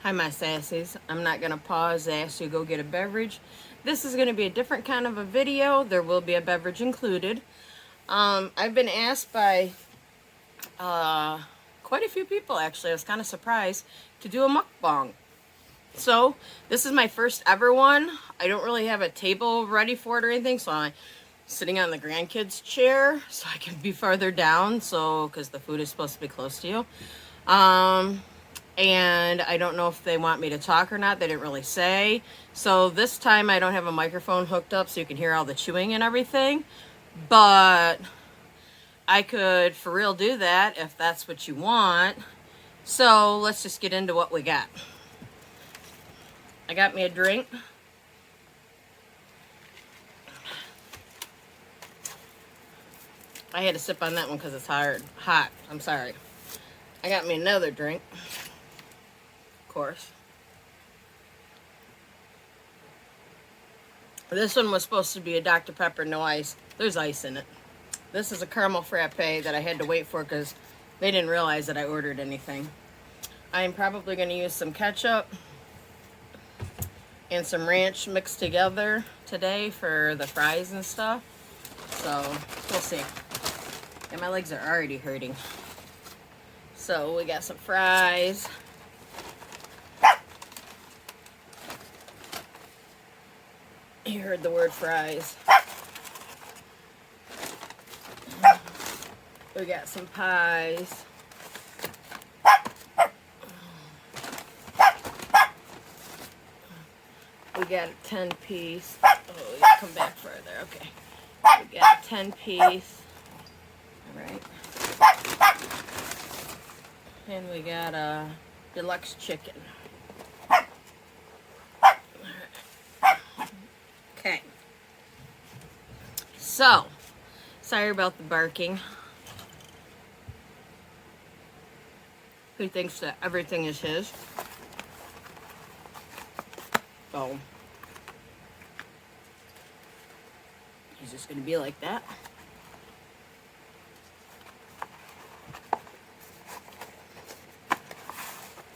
Hi, my sassies. I'm not going to pause to ask you to go get a beverage. This is going to be a different kind of a video. There will be a beverage included. I've been asked by quite a few people, actually. I was kind of surprised to do a mukbang. So, this is my first ever one. I don't really have a table ready for it or anything, so I'm sitting on the grandkids' chair so I can be farther down, so because the food is supposed to be close to you. And I don't know if they want me to talk or not. They didn't really say. So this time I don't have a microphone hooked up so you can hear all the chewing and everything. But I could for real do that if that's what you want. So let's just get into what we got. I got me a drink. I had to sip on that one because it's hot. I'm sorry. I got me another drink. Of course. This one was supposed to be a Dr. Pepper, no ice. There's ice in it. This is a caramel frappe that I had to wait for because they didn't realize that I ordered anything. I'm probably going to use some ketchup and some ranch mixed together today for the fries and stuff. So, we'll see. And my legs are already hurting. So, we got some fries. You heard the word fries. We got some pies. We got a 10-piece. Oh, we gotta come back further. Okay. We got a 10-piece. Alright. And we got a deluxe chicken. Okay. So, sorry about the barking. Who thinks that everything is his? So, he's just gonna be like that.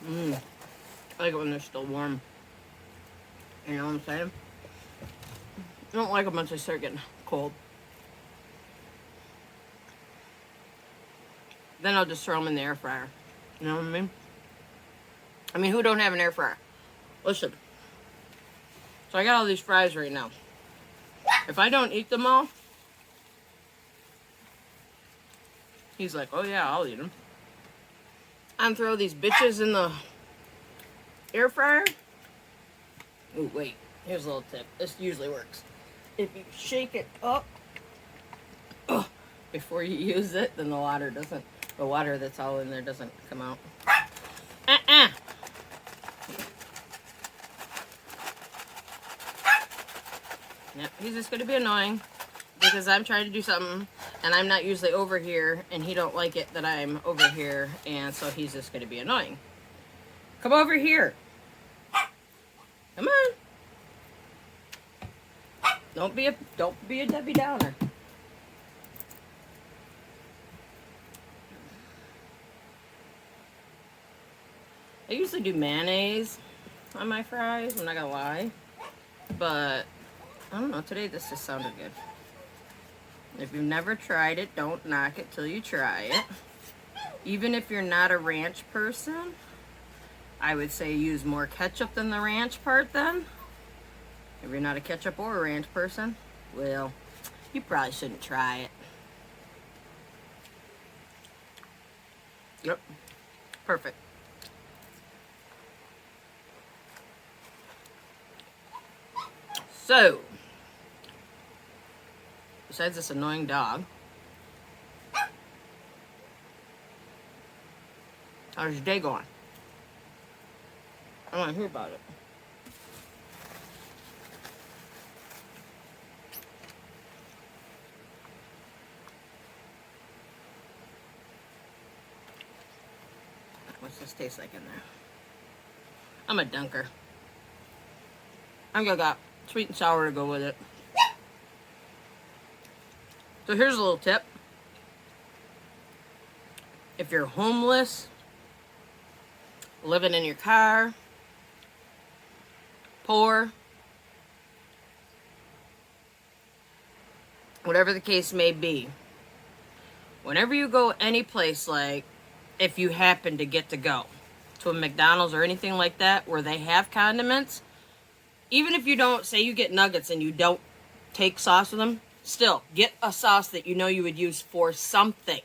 I like it when they're still warm. You know what I'm saying? I don't like them once they start getting cold. Then I'll just throw them in the air fryer. You know what I mean? I mean, who don't have an air fryer? Listen. So I got all these fries right now. If I don't eat them all, he's like, oh yeah, I'll eat them. I'm throw these bitches in the air fryer. Oh wait, here's a little tip. This usually works. If you shake it up before you use it, then the water that's all in there doesn't come out. Yep, he's just gonna be annoying because I'm trying to do something and I'm not usually over here and he don't like it that I'm over here, and so he's just gonna be annoying. Come over here. Come on. Don't be a Debbie Downer. I usually do mayonnaise on my fries, I'm not gonna lie. But I don't know, today this just sounded good. If you've never tried it, don't knock it till you try it. Even if you're not a ranch person, I would say use more ketchup than the ranch part then. If you're not a ketchup or a ranch person, well, you probably shouldn't try it. Yep. Perfect. So, besides this annoying dog, how's your day going? I want to hear about it. What's this taste like in there? I'm a dunker. I think I got sweet and sour to go with it. So here's a little tip. If you're homeless, living in your car, poor, whatever the case may be, whenever you go any place, like if you happen to get to go to a McDonald's or anything like that where they have condiments, even if you don't, say you get nuggets and you don't take sauce with them, still get a sauce that you know you would use for something.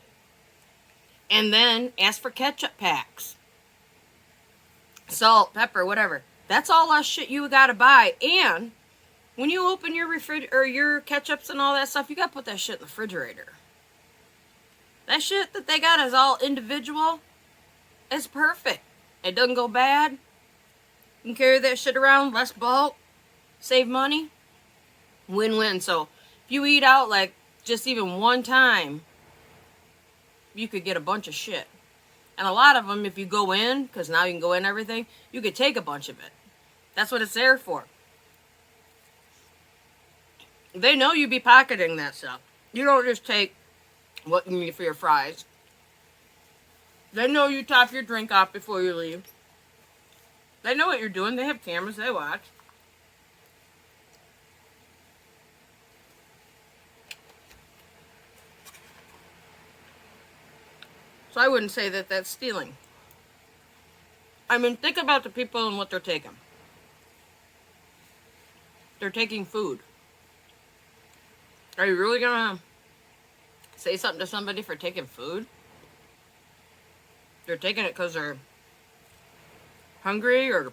And then ask for ketchup packs. Salt, pepper, whatever. That's all that shit you gotta buy. And when you open your or your ketchups and all that stuff, you gotta put that shit in the refrigerator. That shit that they got is all individual. It's perfect. It doesn't go bad. You can carry that shit around, less bulk, save money. Win-win. So if you eat out like just even one time, you could get a bunch of shit. And a lot of them, if you go in, because now you can go in everything, you could take a bunch of it. That's what it's there for. They know you be pocketing that stuff. You don't just take what you need for your fries. They know you top your drink off before you leave. They know what you're doing. They have cameras. They watch. So I wouldn't say that that's stealing. I mean, think about the people and what they're taking. They're taking food. Are you really gonna say something to somebody for taking food? They're taking it because they're hungry or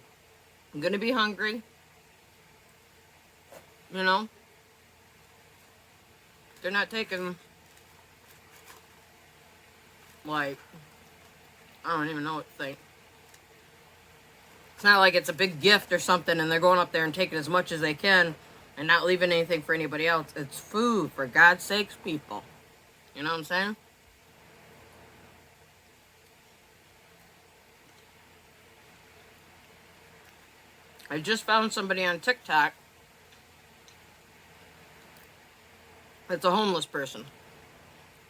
gonna be hungry. You know? They're not taking, like, I don't even know what to think. It's not like it's a big gift or something and they're going up there and taking as much as they can and not leaving anything for anybody else. It's food, for God's sakes, people. You know what I'm saying? I just found somebody on TikTok that's a homeless person.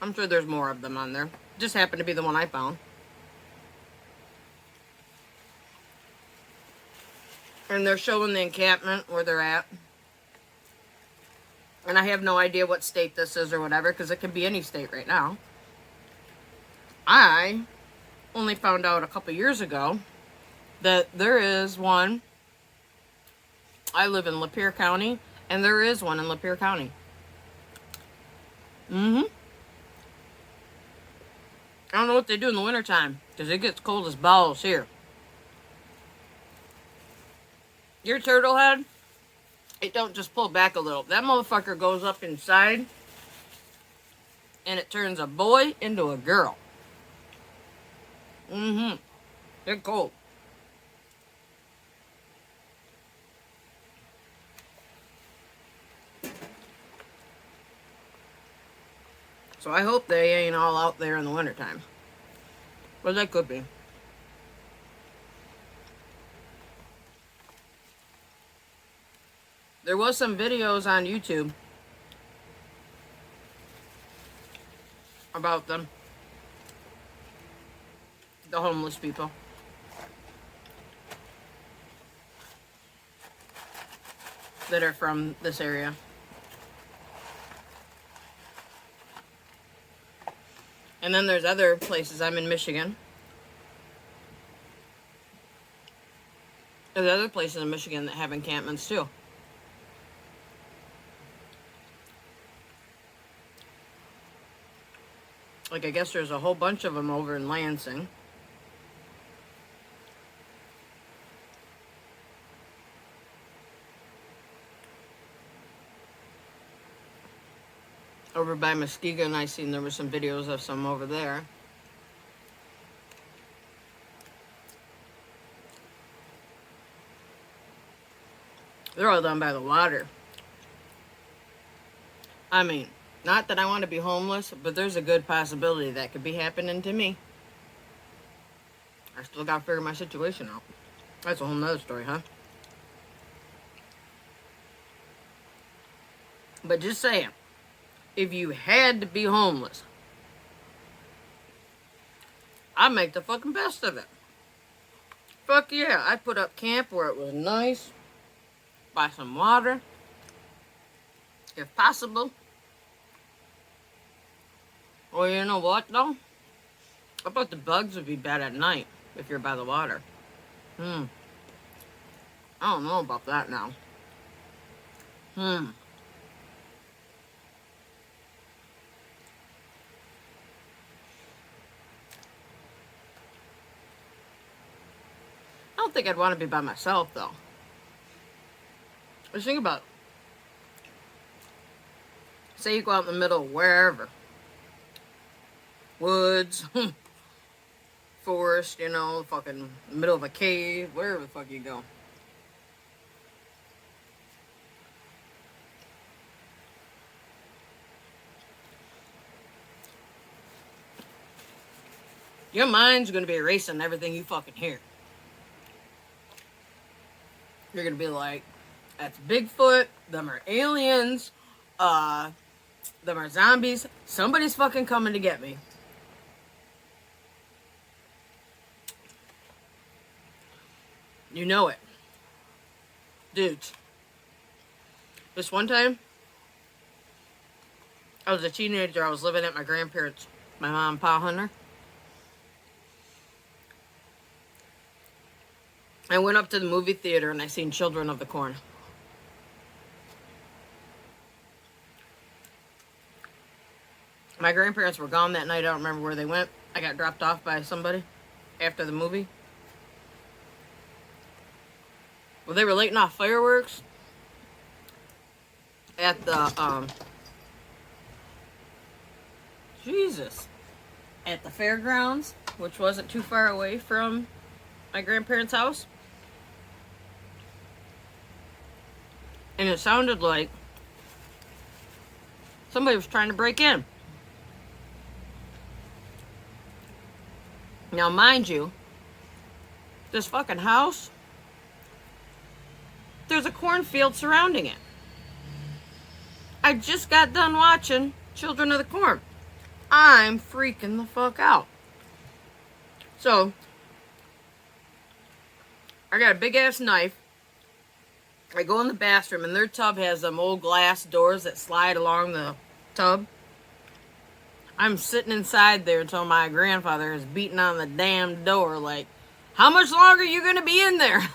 I'm sure there's more of them on there. Just happened to be the one I found. And they're showing the encampment where they're at. And I have no idea what state this is or whatever, because it could be any state right now. I only found out a couple years ago that there is one. I live in Lapeer County, and there is one in Lapeer County. I don't know what they do in the wintertime, because it gets cold as balls here. Your turtle head, it don't just pull back a little. That motherfucker goes up inside, and it turns a boy into a girl. They're cold. So I hope they ain't all out there in the wintertime. But they could be. There was some videos on YouTube about them. The homeless people. That are from this area. And then there's other places. I'm in Michigan. There's other places in Michigan that have encampments too. Like, I guess there's a whole bunch of them over in Lansing. Over by Muskegon, I seen there were some videos of some over there. They're all down by the water. I mean, not that I want to be homeless, but there's a good possibility that could be happening to me. I still gotta figure my situation out. That's a whole nother story, huh? But just saying, if you had to be homeless, I'd make the fucking best of it. Fuck yeah, I'd put up camp where it was nice. buy some water, if possible. Or you know what, though? I bet the bugs would be bad at night if you're by the water. I don't know about that now. I don't think I'd want to be by myself, though. Just think about it. Say you go out in the middle of wherever. Woods. Forest, you know, fucking middle of a cave. Wherever the fuck you go. Your mind's gonna be erasing everything you fucking hear. You're gonna be like, that's Bigfoot, them are aliens, them are zombies, somebody's fucking coming to get me. You know it. Dudes. This one time, I was a teenager, I was living at my grandparents', my mom and pa hunter. I went up to the movie theater and I seen Children of the Corn. My grandparents were gone that night. I don't remember where they went. I got dropped off by somebody after the movie. Well, they were lighting off fireworks at the, at the fairgrounds, which wasn't too far away from my grandparents' house. And it sounded like somebody was trying to break in. Now, mind you, this fucking house, there's a cornfield surrounding it. I just got done watching Children of the Corn. I'm freaking the fuck out. So, I got a big ass knife. I go in the bathroom and their tub has them old glass doors that slide along the tub. I'm sitting inside there until my grandfather is beating on the damn door like, how much longer are you going to be in there?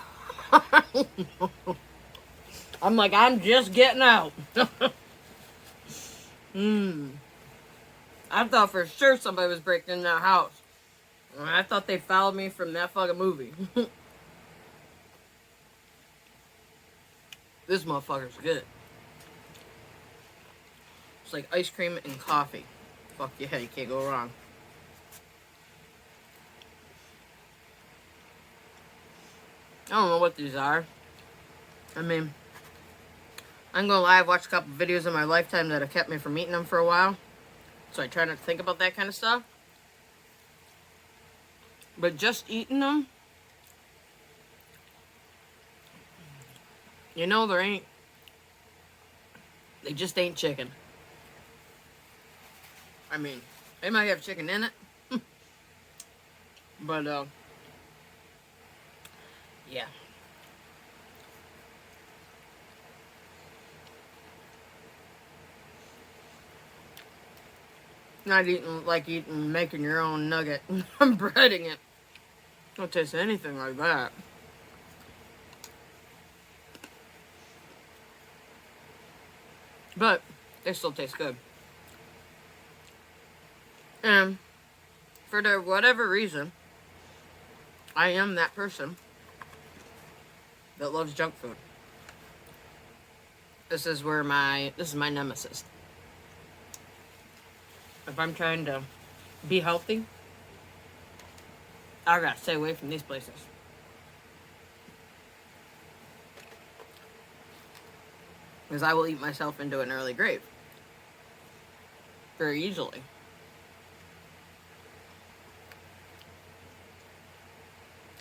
I'm like, I'm just getting out. I thought for sure somebody was breaking in that house. I thought they followed me from that fucking movie. This motherfucker's good. It's like ice cream and coffee. Fuck yeah, you can't go wrong. I don't know what these are. I mean, I'm gonna lie, I've watched a couple videos in my lifetime that have kept me from eating them for a while. So I try not to think about that kind of stuff. But just eating them, you know, they just ain't chicken. I mean, they might have chicken in it. But, yeah. Not eating like making your own nugget. I'm breading it. Don't taste anything like that. But they still taste good. And for whatever reason, I am that person that loves junk food. This is my nemesis. If I'm trying to be healthy, I gotta stay away from these places. Because I will eat myself into an early grave. Very easily.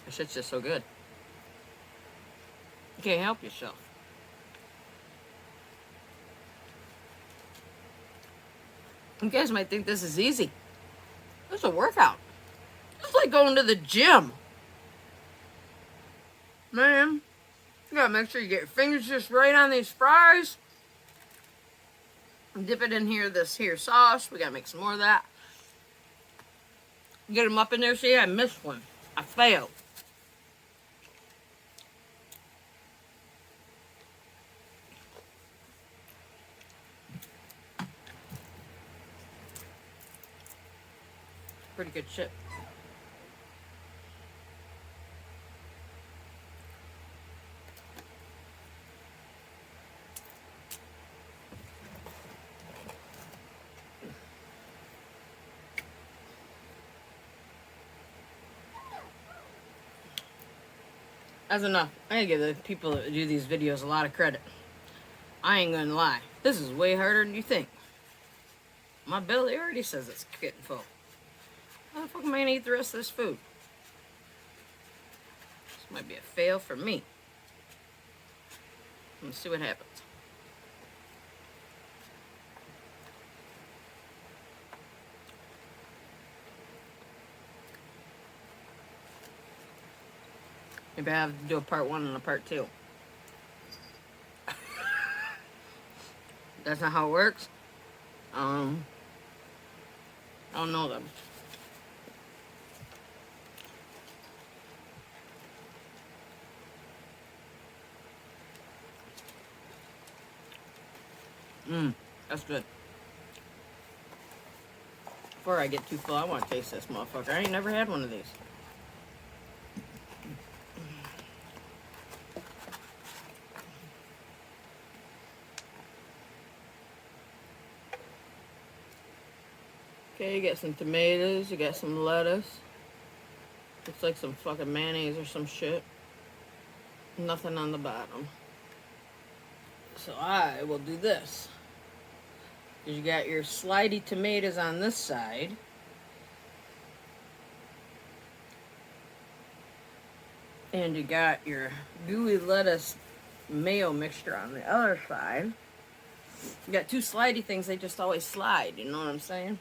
This shit's just so good. You can't help yourself. You guys might think this is easy. This is a workout. It's like going to the gym. Man, You gotta make sure you get your fingers just right on these fries. Dip it in here, this here sauce. We gotta make some more of that. Get them up in there. See, I missed one. I failed. Pretty good shit. That's enough. I gotta give the people that do these videos a lot of credit. I ain't gonna lie. This is way harder than you think. My belly already says it's getting full. How the fuck am I gonna eat the rest of this food? This might be a fail for me. Let's see what happens. Maybe I have to do a part 1 and a part 2. That's not how it works. I don't know them. That's good. Before I get too full, I want to taste this motherfucker. I ain't never had one of these. Okay, you got some tomatoes, you got some lettuce. Looks like some fucking mayonnaise or some shit. Nothing on the bottom. So I will do this. You got your slidey tomatoes on this side. And you got your gooey lettuce mayo mixture on the other side. You got two slidey things, they just always slide, you know what I'm saying?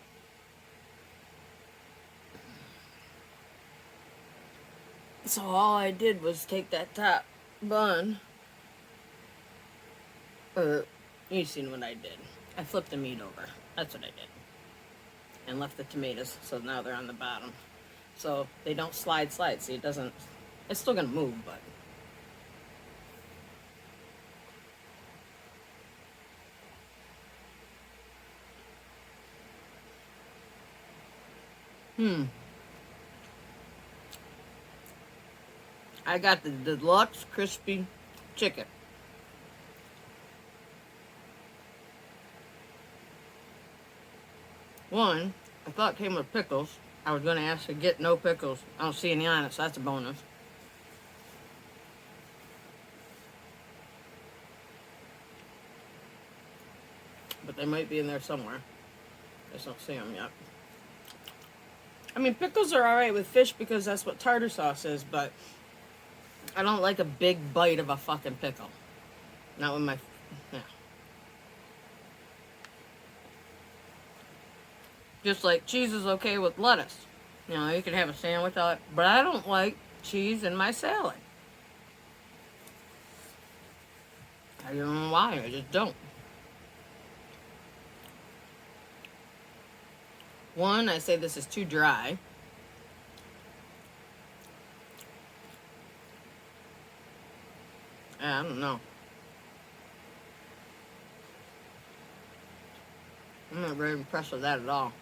So all I did was take that top bun. You've seen what I did. I flipped the meat over. That's what I did. And left the tomatoes, so now they're on the bottom. So they don't slide. See, it doesn't, it's still gonna move, but. I got the deluxe crispy chicken. One, I thought it came with pickles. I was going to ask to get no pickles. I don't see any on it, so that's a bonus. But they might be in there somewhere. I just don't see them yet. I mean, pickles are alright with fish because that's what tartar sauce is, but I don't like a big bite of a fucking pickle. Not with my... Yeah. Just like cheese is okay with lettuce. You know, you can have a sandwich on it, but I don't like cheese in my salad. I don't know why, I just don't. One, I say this is too dry. I don't know. I'm not very impressed with that at all.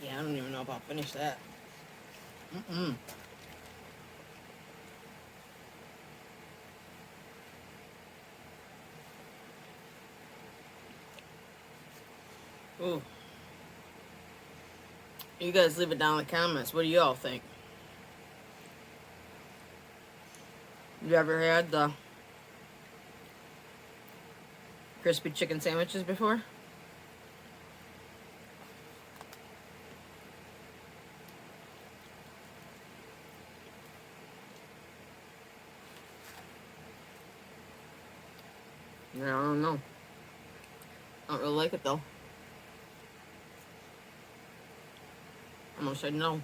Yeah, I don't even know if I'll finish that. Ooh. You guys leave it down in the comments. What do you all think? You ever had the crispy chicken sandwiches before? Yeah, I don't know. I don't really like it though. I'm gonna say no.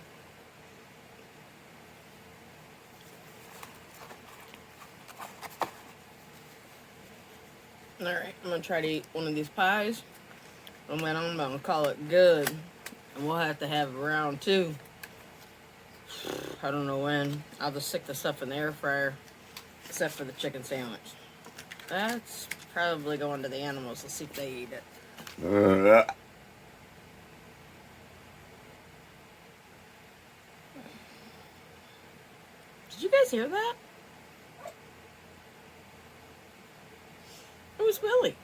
Alright, I'm gonna try to eat one of these pies. And then I'm gonna call it good. And we'll have to have round 2. I don't know when. I'll just stick the stuff in the air fryer. Except for the chicken sandwich. That's probably going to the animals. Let's see if they eat it. Did you guys hear that? It was Willie.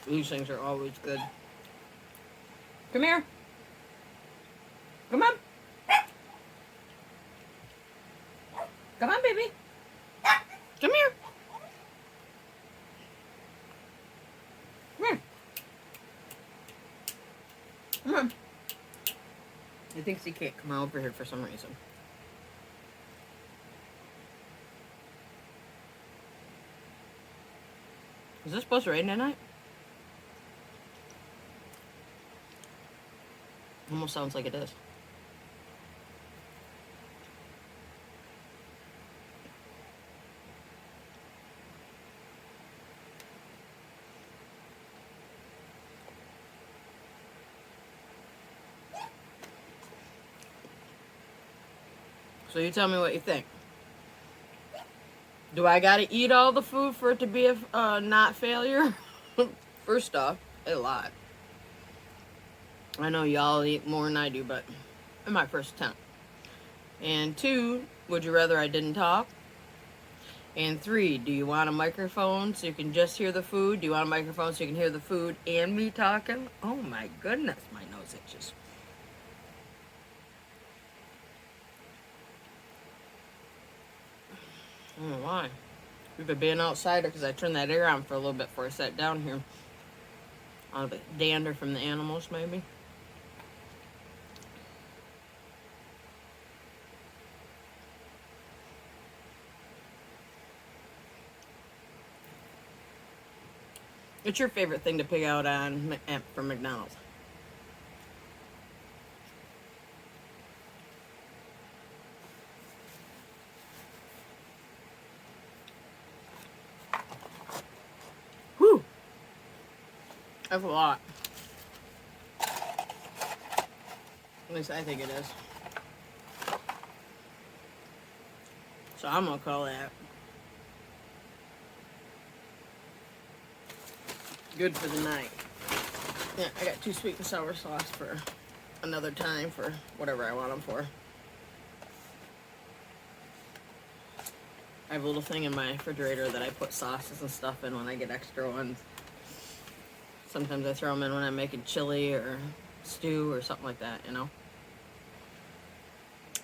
These things are always good. Come here. Come on. Come on, baby. Come here. Come here. Come on. He thinks he can't come over here for some reason. Is this supposed to rain tonight? Almost sounds like it is. So you tell me what you think. Do I gotta eat all the food for it to be a not failure? First off, a lot. I know y'all eat more than I do, but in my first attempt. And 2, would you rather I didn't talk? And 3, do you want a microphone so you can just hear the food? Do you want a microphone so you can hear the food and me talking? Oh my goodness, my nose itches. I don't know why. We've been being outsider because I turned that air on for a little bit before I sat down here. A little bit dander from the animals, maybe. What's your favorite thing to pick out on from McDonald's? Whew. That's a lot. At least I think it is. So I'm gonna call that good for the night. Yeah, I got 2 sweet and sour sauce for another time for whatever I want them for. I have a little thing in my refrigerator that I put sauces and stuff in when I get extra ones. Sometimes I throw them in when I'm making chili or stew or something like that, you know.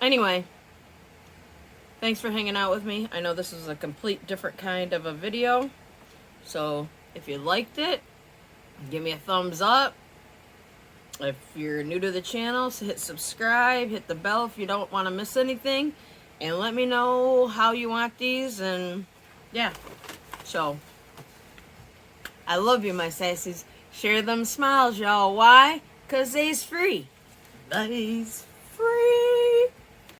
Anyway, thanks for hanging out with me. I know this is a complete different kind of a video. So if you liked it, give me a thumbs up. If you're new to the channel, so hit subscribe, hit the bell if you don't want to miss anything. And let me know how you want these. And yeah, so I love you, my sassies. Share them smiles, y'all. Why? 'Cause they's free. Bye.